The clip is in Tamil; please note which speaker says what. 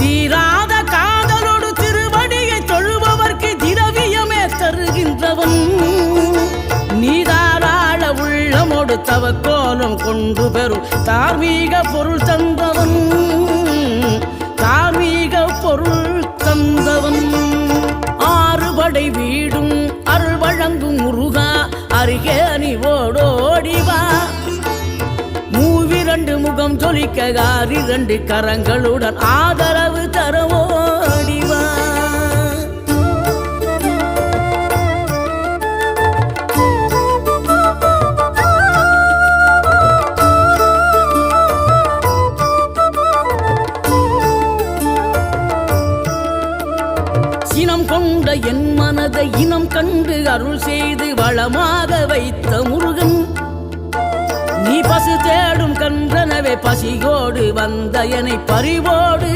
Speaker 1: தீராத காதலோடு திருவடியை தொழுபவர்க்கு திரவியமே தருகின்றவன் நீதாராள உள்ளமோடு தவக்கோலம் கொண்டு பெறும் தார்மீக பொருள் தந்தவன் தார்மீக பொருள் தந்தவன் ஆறுபடை வீடும் அருள் வழங்கும் முருகா அருகே நீ ஓடோடிவா மூவிரண்டு முகம் ஜொலிக்க ஆறிரண்டு கரங்களுடன் ஆதரவு தரவோடிவா இனம் கொண்ட என் மனதை இனம் கண்டு அருள் செய்து வளமாக வைத்த முருகன் நீ பசு தேடும் கன்றனவே பசியோடு வந்த என்னை பறிவோடு